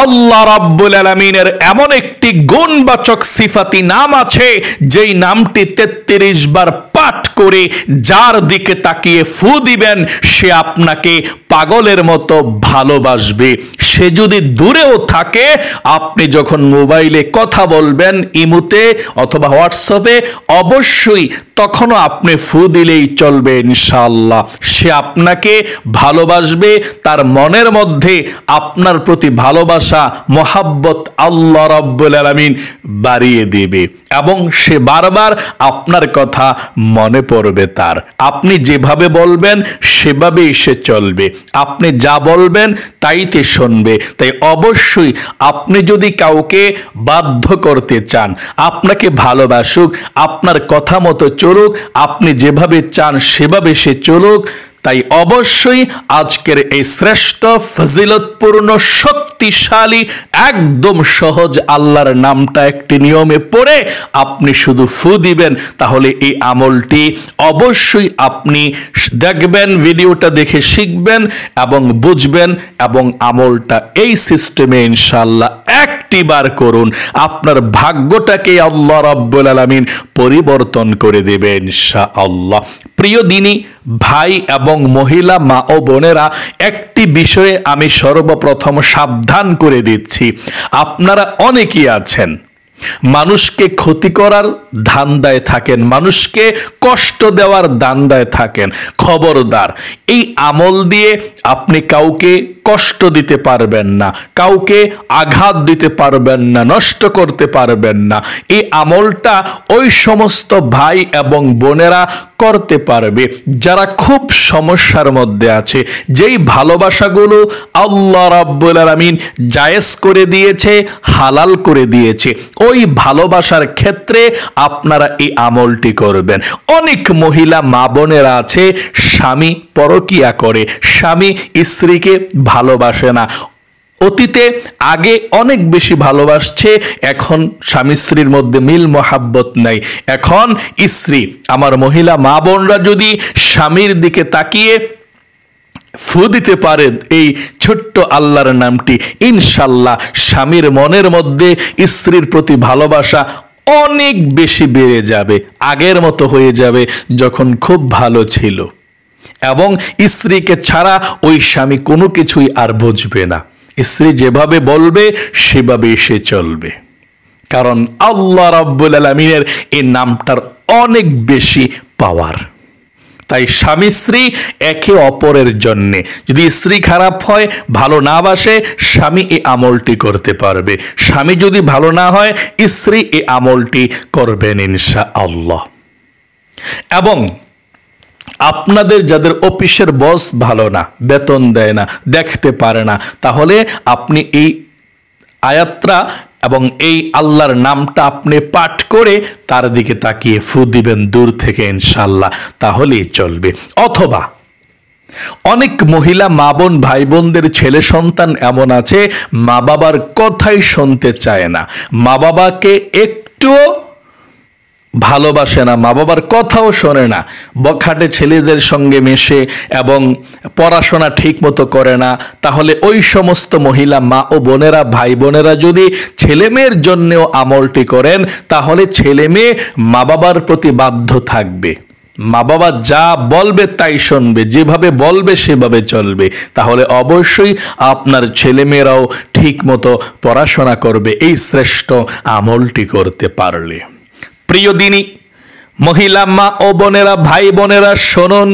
আল্লাহ রাব্বুল আলামিনের এমন একটি গুণবাচক সিফাতি নাম আছে যেই নামটি 33 বার পাঠ করে যার দিকে তাকিয়ে ফু দিবেন সে আপনাকে পাগলের মতো ভালোবাসবে। সে যদি দূরেও থাকে, আপনি যখন মোবাইলে কথা বলবেন ইমুতে অথবা হোয়াটসঅ্যাপে, অবশ্যই তখনও আপনি ফু দিলেই চলবে ইনশাআল্লাহ। সে আপনাকে ভালোবাসবে, তার মনের মধ্যে আপনার প্রতি ভালোবাসা মহাব্বত আল্লাহ রাব্বুল আলামিন বাড়িয়ে দেবে এবং সে বারবার আপনার কথা মনে পড়বে তার। আপনি যেভাবে বলবেন সেভাবেই সে চলবে, আপনি যা বলবেন তাইতে শুনবে। তাই অবশ্যই আপনি যদি কাউকে বাধ্য করতে চান আপনাকে ভালোবাসুক, আপনার কথা মতো চলুক, আপনি যেভাবে চান সেভাবে সে চলুক, তাই অবশ্যই আজকের এই শ্রেষ্ঠ ফজিলতপূর্ণ শক্তিশালী একদম সহজ আল্লাহর নামটা একটি নিয়মে পড়ে আপনি শুধু ফু দিবেন, তাহলে এই আমলটি অবশ্যই আপনি দেখবেন, ভিডিওটা দেখে শিখবেন এবং বুঝবেন এবং আমলটা এই সিস্টেমে ইনশাআল্লাহ একটিবার করুন, আপনার ভাগ্যটাকে আল্লাহ রাব্বুল আলামিন পরিবর্তন করে দেবে ইনশাআল্লাহ। প্রিয় দিনী ভাই এবং মহিলা মা ও বোনেরা, একটি বিষয়ে আমি সর্বপ্রথম সাবধান করে দিচ্ছি। আপনারা অনেকেই আছেন মানুষকে ক্ষতি করার ধান্দায় থাকেন, মানুষকে কষ্ট দেওয়ার ধান্দায় থাকেন। খবরদার, এই আমল দিয়ে আপনি কাউকে কষ্ট দিতে পারবেন না, কাউকে আঘাত দিতে পারবেন না, নষ্ট করতে পারবেন না। এই আমলটা ওই সমস্ত ভাই এবং বোনেরা করতে পারবে যারা খুব সমস্যার মধ্যে আছে, যেই ভালোবাসাগুলো আল্লাহ রাব্বুল আলামিন জায়েজ করে দিয়েছে, হালাল করে দিয়েছে, ওই ভালোবাসার ক্ষেত্রে আপনারা এই আমলটি করবেন। অনেক মহিলা মা বোনেরা আছে স্বামী পরকিয়া করে, স্বামী স্ত্রীকে ভালোবাসে না। অতীতে আগে অনেক বেশি ভালোবাসছে, এখন স্বামী স্ত্রীর মধ্যে মিল মহাব্বত নাই। এখন স্ত্রী, আমার মহিলা মা বোনরা যদি স্বামীর দিকে তাকিয়ে ফু দিতে পারেন এই ছোট্ট আল্লাহর নামটি, ইনশাল্লাহ স্বামীর মনের মধ্যে স্ত্রীর প্রতি ভালোবাসা অনেক বেশি বেড়ে যাবে, আগের মতো হয়ে যাবে যখন খুব ভালো ছিল, এবং স্ত্রীকে ছাড়া ওই স্বামী কোনো কিছুই আর বুঝবে না। স্ত্রী যেভাবে বলবে সেভাবে সে চলবে, কারণ আল্লাহ রাব্বুল আলামিনের এই নামটার অনেক বেশি পাওয়ার। তাই স্বামী স্ত্রী একে অপরের জন্যে, যদি স্ত্রী খারাপ হয়, ভালো না বাসে, স্বামী এই আমলটি করতে পারবে। স্বামী যদি ভালো না হয়, স্ত্রী এই আমলটি করবেন ইনশাআল্লাহ। এবং আপনাদের যাদের অফিসের বস ভালো না, বেতন দেয় না, দেখতে পারে না, তাহলে আপনি এই আয়াতটা এবং এই আল্লাহর নামটা আপনি পাঠ করে তার দিকে তাকিয়ে ফু দিবেন দূর থেকে ইনশাআল্লাহ, তাহলেই চলবে। অথবা অনেক মহিলা মা বোন ভাই বোনদের ছেলে সন্তান এমন আছে মা বাবার কথাই শুনতে চায় না, মা বাবাকে একটুও ভালোবাসে না, মা বাবার কথাও শোনে না, বখাটে ছেলেদের সঙ্গে মেশে এবং পড়াশোনা ঠিক মতো করে না। তাহলে ওই সমস্ত মহিলা মা ও বোনেরা ভাই বোনেরা যদি ছেলে মেয়ের জন্যেও আমলটি করেন, তাহলে ছেলে মেয়ে মা বাবার প্রতি বাধ্য থাকবে, মা বাবা যা বলবে তাই শুনবে, যেভাবে বলবে সেভাবে চলবে। তাহলে অবশ্যই আপনার ছেলেমেয়েরাও ঠিক মতো পড়াশোনা করবে এই শ্রেষ্ঠ আমলটি করতে পারলে। প্রিয় দিনী মহিলা মা ও বোনেরা ভাই বোনেরা শুনুন,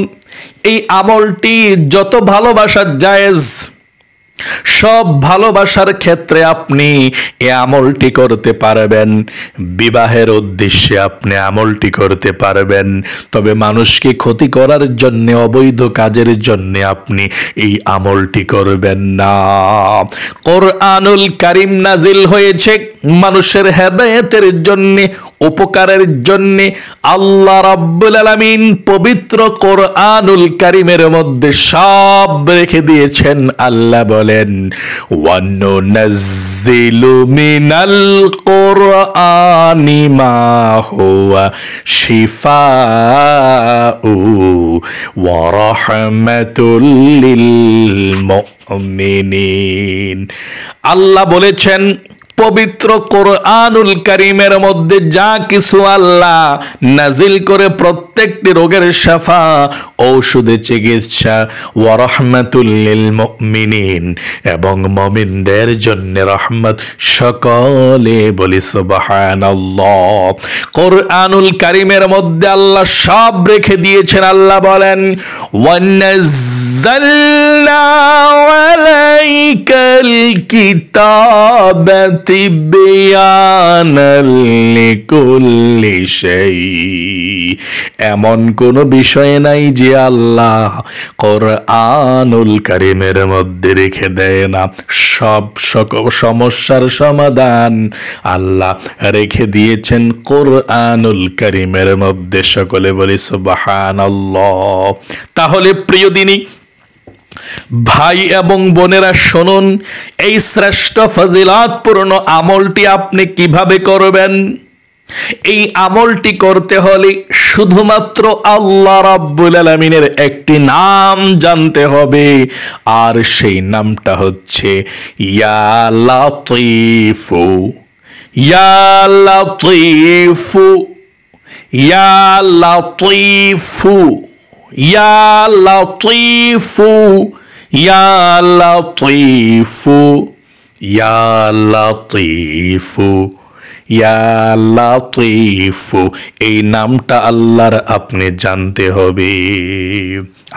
এই আমলটি যত ভালোবাসার জায়েজ, সব ভালোবাসার ক্ষেত্রে আপনি এই আমলটি করতে পারবেন। বিবাহের উদ্দেশ্যে আপনি আমলটি করতে পারবেন, তবে মানুষকে ক্ষতি করার জন্য, অবৈধ কাজের জন্য আপনি এই আমলটি করবেন না। কোরআনুল কারীম নাজিল হয়েছে মানুষের হেদায়েতের জন্য, উপকারের জন্য। আল্লাহ রাব্বুল আলামিন পবিত্র কোরআনুল কারীমের মধ্যে সব রেখে দিয়েছেন। আল্লাহ বলেন, ওয়ানুনাজ্জিলু মিনাল কুরআনি মা হুয়া শিফাউ ওয়া রাহমাতুল লিল মুমিনিন। আল্লাহ বলেছেন পবিত্র কোরআনুল কারীমের মধ্যে যা কিছু আল্লাহ নাজিল করে প্রত্যেকটি রোগের শাফা, ঔষধে চিকিৎসা, ওয়া রাহমাতুল লিল মুমিনিন, এবং মুমিনদের জন্য রহমত। সকলে বলি সুবহানাল্লাহ। কোরআনুল কারীমের মধ্যে আল্লাহ সব রেখে দিয়েছেন। আল্লাহ বলেন, ওয়ানাজ্জালনা আলাইকাল কিতাবা তিবয়ানাল লিকুল্লি শাই। এমন কোন বিষয় নাই যে আল্লাহ কোরআনুল কারীমের মধ্যে রেখে দেয় না। সব সমস্যার সমাধান আল্লাহ রেখে দিয়েছেন কোরআনুল কারীমের মধ্যে। সকলে বলি সুবহানাল্লাহ। তাহলে প্রিয় দিনী ভাই এবং বোনেরা, শুনুন, এই শ্রেষ্ঠ ফজিলাতপূর্ণ আমলটি আপনি কিভাবে করবেন। এই আমলটি করতে হলে শুধুমাত্র আল্লাহ রাব্বুল আলামিনের একটি নাম জানতে হবে, আর সেই নামটা হচ্ছে ইয়া লাতীফু। ইয়া লাতীফু, ইয়া লাতীফু, ইয়া লাতীফু, ইয়া লাতীফু, ইয়া লাতীফু, ইয়া লাতীফু। এই নামটা আল্লাহর আপনি জানতে হবে।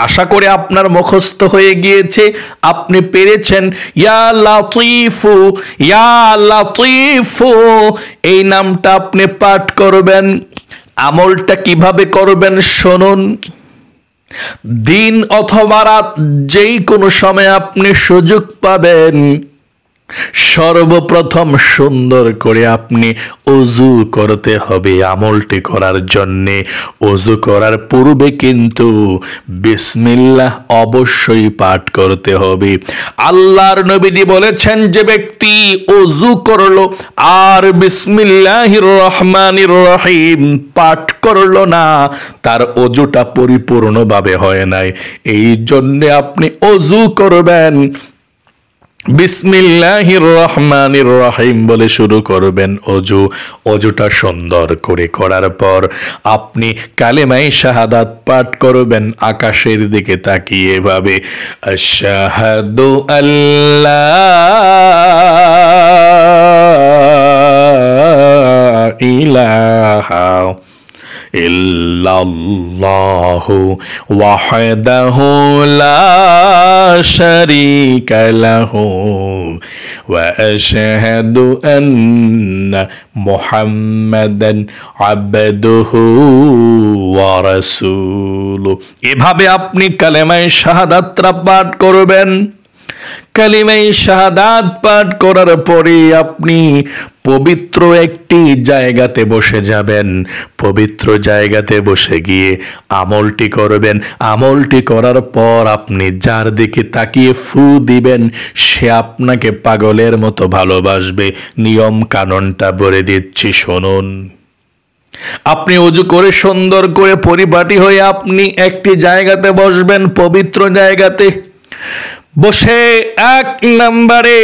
আশা করি আপনার মুখস্থ হয়ে গিয়েছে, আপনি পেরেছেন। ইয়া লাতীফু, ইয়া লাতীফু, এই নামটা আপনি পাঠ করবেন। আমলটা কিভাবে করবেন শুনুন। দিন অথবা রাত যেই কোনো সময় আপনি সুযোগ পাবেন, সর্বপ্রথম সুন্দর করে আপনি ওযু করতে হবে। আমলটি করার জন্যে ওযু করার পূর্বে কিন্তু বিসমিল্লাহ অবশ্যই পাঠ করতে হবে। আল্লাহর নবীজি বলেছেন, যে ব্যক্তি ওযু করলো আর বিসমিল্লাহির রহমানির রহিম পাঠ করলো না, তার ওযুটা পরিপূর্ণভাবে হয় নাই। এই জন্যে আপনি ওযু করবেন, বিসমিল্লাহির রহমানির রহিম বলে শুরু করবেন ওযু। ওযুটা সুন্দর করে করার পর আপনি কালেমায়ে শাহাদাত পাঠ করবেন আকাশের দিকে তাকিয়ে এভাবে, আশহাদু আল্লা ইলাহা ইল্লাল্লাহু ওয়াহদাহু লা শারীকা লাহু ওয়া আশহাদু আন্না মুহাম্মাদান আবদুহু ওয়া রাসূলুহু। এভাবে আপনি কালেমায়ে শাহাদাতটা পাঠ করবেন। কালিমায়ে শাহাদাত পাঠ করার পরে আপনি পবিত্র একটি জায়গাতে বসে যাবেন। পবিত্র জায়গাতে বসে গিয়ে আমলটি করবেন। আমলটি করার পর আপনি যার দিকে তাকিয়ে ফু দিবেন, সে আপনাকে পাগলের মতো ভালোবাসবে। নিয়ম কানুনটা বলে দিচ্ছি শুনুন। আপনি ওযু করে সুন্দর করে পরিপাটি হয়ে আপনি একটি জায়গাতে বসবেন, পবিত্র জায়গাতে বসে 1 নম্বরে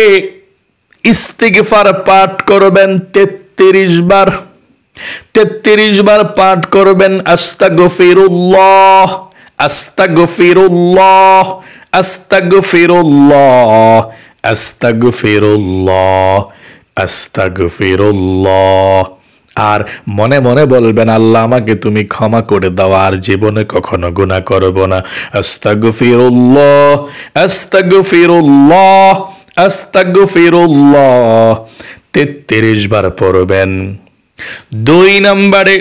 ইস্তিগফার পাঠ করবেন 33 বার। 33 বার পাঠ করবেন, আস্তাগফিরুল্লাহ, আস্তাগফিরুল্লাহ, আস্তাগফিরুল্লাহ, আস্তাগফিরুল্লাহ, আস্তাগফিরুল্লাহ। আর মনে মনে বলবেন, আল্লাহ আমাকে তুমি ক্ষমা করে দাও, আর জীবনে কখনো গুনাহ করব না। আস্তাগফিরুল্লাহ, আস্তাগফিরুল্লাহ, আস্তাগফিরুল্লাহ 33 বার পড়বেন। 2 নম্বরে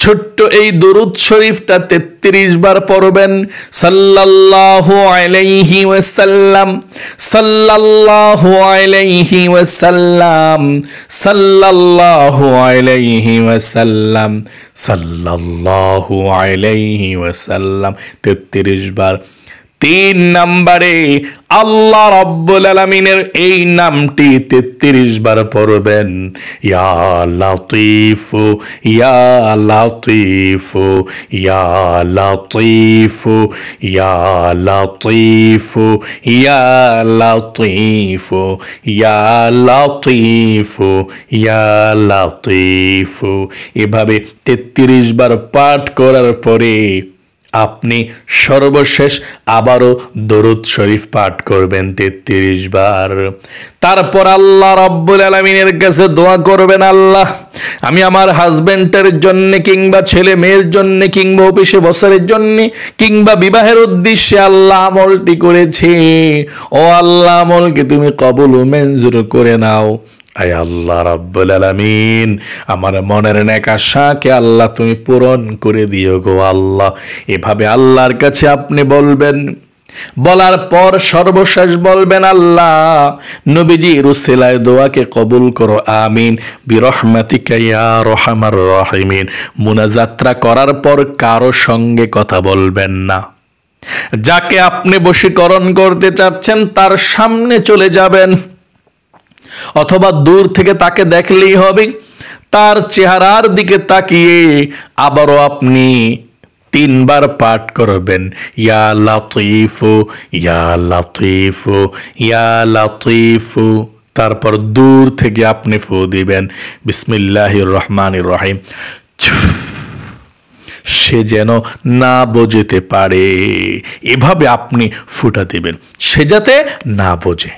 ছোট্ট এই দরুদ শরীফটা 33 বার পড়বেন। সাল্লাল্লাহু আলাইহি ওয়াসাল্লাম, সাল্লাল্লাহু আলাইহি ওয়াসাল্লাম, সাল্লাল্লাহু আলাইহি ওয়াসাল্লাম, সাল্লাল্লাহু আলাইহি ওয়াসাল্লাম 33 বার। তিন নম্বরে আল্লাহ রাব্বুল আলামিনের এই নামটি 33 বার পড়বেন, ইয়া লাতীফু ইয়া লাতীফু ইয়া লাতীফু ইয়া লাতীফু ইয়া লাতীফু ইয়া লাতীফু ইয়া লাতীফু। এভাবে 33 বার পাঠ করার পরে আপনি সর্বশেষ আবারও দরুদ শরীফ পাঠ করবেন 33 বার। তারপর আল্লাহ রাব্বুল আলামিনের কাছে দোয়া করবেন, আল্লাহ আমি আমার হাজবেন্ডের জন্য কিংবা ছেলে মেয়ের জন্য কিংবা অফিসে বসের জন্য কিংবা বিবাহের উদ্দেশ্যে আল্লাহ আমলটি করেছি, ও আল্লাহ আমলকে তুমি কবুল ও মঞ্জুর করে নাও। আয় আল্লাহ রাব্বুল আলামিন, আমার মনের নেক আশাকে আল্লাহ তুমি পূরণ করে দিও গো আল্লাহ। এভাবে আল্লাহর কাছে আপনি বলবেন। বলার পর সর্বশেষ বলবেন, আল্লাহ নবীজির উসিলায় দোয়াকে কবুল করো, আমিন বিরহমাতিকা ইয়া আরহামার রাহিমিন। মুনাজাতরা করার পর কারো সঙ্গে কথা বলবেন না। যাকে আপনি বশীকরণ করতে চাচ্ছেন তার সামনে চলে যাবেন, অথবা দূর থেকে তাকে দেখলেই হবে। তার চেহারার দিকে তাকিয়ে আবারও আপনি 3 বার পাঠ করবেন, ইয়া লাতীফু ইয়া লাতীফু ইয়া লাতীফু। তারপর দূর থেকে আপনি ফু দিবেন, বিসমিল্লাহির রহমানির রহিম। সে যেন না বোঝতে পারে, এভাবে আপনি ফুটা দিবেন, সে যাতে না বোঝে।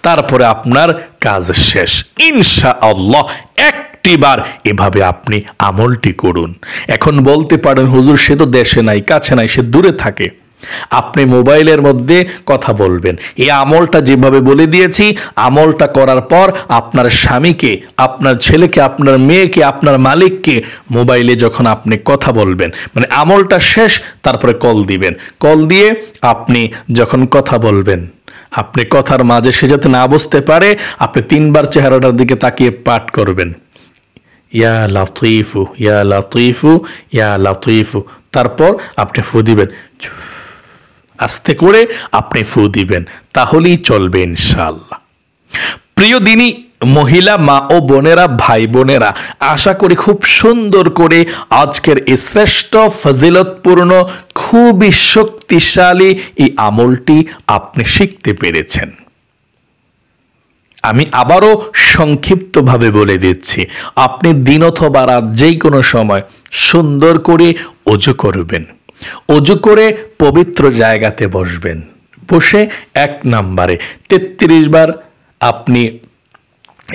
তারপরে আপনার কাজ শেষ ইনশাআল্লাহ। একটিবার এভাবে আপনি আমলটি করুন। এখন বলতে পারেন, হুজুর সে তো দেশে নাই, কাছে নাই, সে দূরে থাকে। আপনি মোবাইলের মধ্যে কথা বলবেন। এই আমলটা যেভাবে বলে দিয়েছি, আমলটা করার পর আপনার স্বামীকে, আপনার ছেলেকে, আপনার মেয়েকে, আপনার মালিককে মোবাইলে যখন আপনি কথা বলবেন, মানে আমলটা শেষ, তারপরে কল দিবেন। কল দিয়ে আপনি যখন কথা বলবেন, আপনি কথার মাঝে সে যাতে না বুঝতে পারে, আপনি 3 বার চেহারাটার দিকে তাকিয়ে পাঠ করবেন, ইয়া লাতীফু ইয়া লাতীফু ইয়া লাতীফু। তারপর আপনি ফু দিবেন, আস্তে করে আপনি ফু দিবেন, তাহলেই চলবে ইনশাআল্লাহ। প্রিয় দিনী মহিলা মা ও বোনেরা, ভাই বোনেরা, আশা করি খুব সুন্দর করে আজকের এই শ্রেষ্ঠ ফজিলতপূর্ণ খুবই শক্তিশালী এই আমলটি আপনি শিখতে পেরেছেন। আমি আবারও সংক্ষিপ্তভাবে বলে দিচ্ছি, আপনি দিন অথবা রাত যেই কোনো সময় সুন্দর করে ওযু করবেন। ওযু করে পবিত্র জায়গাতে বসবেন। বসে 1 নম্বরে 33 বার আপনি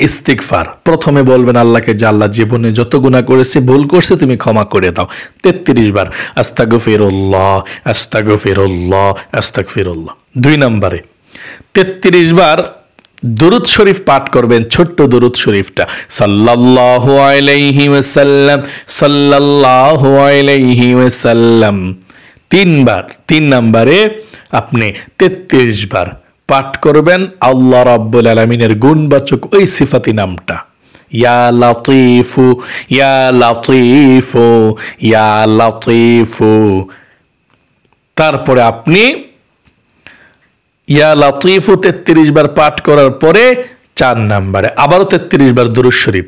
ইস্তিগফার প্রথমে বলবেন আল্লাহকে, যে আল্লাহ জীবনে যত গুনাহ করেছি, ভুল করছি, তুমি ক্ষমা করে দাও। 33 বার আস্তাগফিরুল্লাহ আস্তাগফিরুল্লাহ আস্তাগফিরুল্লাহ। 2 নম্বরে 33 বার দুরূদ শরীফ পাঠ করবেন, ছোট্ট দুরূদ শরীফটা, সাল্লাল্লাহু আলাইহি ওয়াসাল্লাম সাল্লাল্লাহু আলাইহি ওয়াসাল্লাম 3 বার। 3 নম্বরে আপনি 33 বার পাঠ করবেন আল্লাহ রাব্বুল আলামিনের গুণবাচক ওই সিফাতি নামটা, ইয়া লাতীফু ইয়া লাতীফু ইয়া লাতীফু। তারপরে আপনি ইয়া লাতীফু 33 বার পাঠ করার পরে 4 নম্বরে আবারও 33 বার দুরূদ শরীফ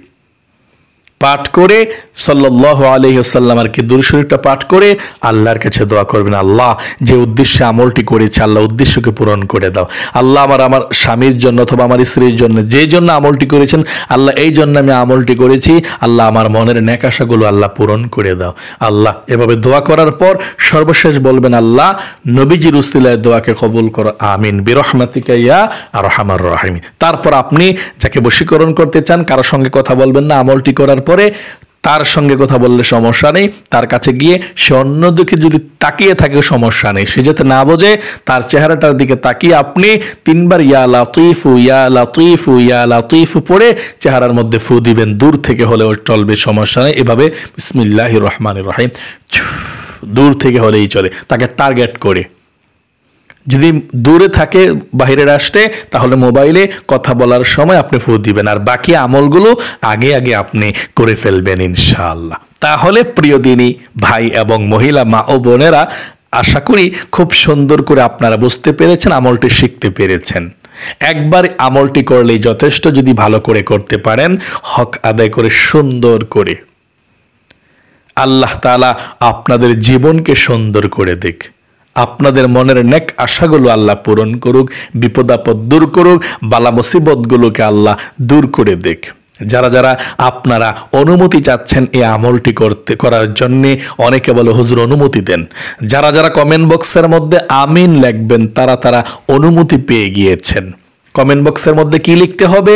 পাঠ করে সাল্লাল্লাহু আলাইহি ওয়াসাল্লাম আর কি দুরূদ শরীফটা পাঠ করে আল্লাহর কাছে দোয়া করবেন, আল্লাহ যে উদ্দেশ্যে আমলটি করেছি, আল্লাহ উদ্দেশ্যকে পূরণ করে দাও। আল্লাহ আমার স্বামীর জন্য অথবা আমার স্ত্রীর জন্য যে জন্য আমলটি করেছেন, আল্লাহ এই জন্য আমি আমলটি করেছি, আল্লাহ আমার মনের নেক আশাগুলো আল্লাহ পূরণ করে দাও। আল্লাহ এভাবে দোয়া করার পর সর্বশেষ বলবেন, আল্লাহ নবীজির উসিলায় দোয়াকে কবুল করো, আমিন বিরহমাতিকা ইয়া আরহামার রাহিম। তারপর আপনি যাকে বশীকরণ করতে চান, কারোর সঙ্গে কথা বলবেন না। আমলটি করার পরে তার সঙ্গে কথা বললে সমস্যা নেই, তার কাছে গিয়ে সে অন্যদিকে যদি তাকিয়ে থাকে সমস্যা নেই, সে যাতে না বোঝে, তার চেহারাটার দিকে তাকিয়ে আপনি 3 বার ইয়া লাতীফু ইয়া লাতীফু ইয়া লাতীফু পড়ে চেহারার মধ্যে ফু দিবেন, দূর থেকে হলেও চলবে, সমস্যা নেই। এভাবে বিসমিল্লাহির রহমানির রহিম, দূর থেকে হলেই চলে, তাকে টার্গেট করে। যদি দূরে থাকে বাহিরের রাষ্ট্রে, তাহলে মোবাইলে কথা বলার সময় আপনি ফু দিবেন, আর বাকি আমলগুলো আগে আগে আপনি করে ফেলবেন ইনশাআল্লাহ। তাহলে প্রিয় দিনী ভাই এবং মহিলা মা ও বোনেরা, আশা করি খুব সুন্দর করে আপনারা বুঝতে পেরেছেন, আমলটি শিখতে পেরেছেন। একবার আমলটি করলেই যথেষ্ট, যদি ভালো করে করতে পারেন, হক আদায় করে সুন্দর করে, আল্লাহ তাআলা আপনাদের জীবনকে সুন্দর করে দিক। আপনাদের মনের নেক আশাগুলো আল্লাহ পূরণ করুক, বিপদ আপদ দূর করুক, বালা মুসিবতগুলোকে আল্লাহ দূর করে দিক। যারা যারা আপনারা অনুমতি চাচ্ছেন এই আমলটি করার জন্যে, অনেকে বলে হুজুর অনুমতি দেন। যারা যারা কমেন্ট বক্সের মধ্যে আমিন লিখবেন তারা তারা অনুমতি পেয়ে গিয়েছেন। কমেন্ট বক্সের মধ্যে কি লিখতে হবে?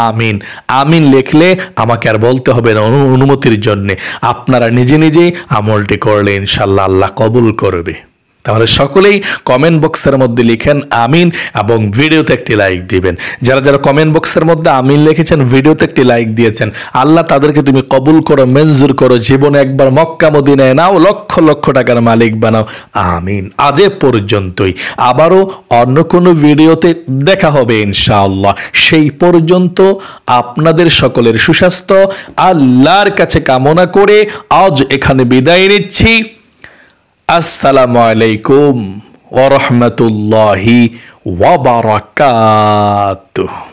আমিন। আমিন লিখলে আমাকে আর বলতে হবে না অনুমতির জন্যে, আপনারা নিজে নিজেই আমলটি করলে ইনশাল্লাহ আল্লাহ কবুল করবে। তাহলে সকলেই কমেন্ট বক্সের মধ্যে লিখেন আমিন এবং ভিডিওতে একটি লাইক দিবেন। যারা যারা কমেন্ট বক্সের মধ্যে আমিন লিখেছেন, ভিডিওতে একটি লাইক দিয়েছেন, আল্লাহ তাদেরকে তুমি কবুল করো, মঞ্জুর করো, জীবনে একবার মক্কা মদিনায় নাও, লক্ষ লক্ষ টাকার মালিক বানাও। আমিন। আজ এ পর্যন্তই, আবারও অন্য কোনো ভিডিওতে দেখা হবে ইনশাআল্লাহ। সেই পর্যন্ত আপনাদের সকলের সুস্বাস্থ্য আল্লাহর কাছে কামনা করে আজ এখানে বিদায় নিচ্ছি। আসসালামু আলাইকুম ওয়া রাহমাতুল্লাহি ওয়া বারাকাতুহু।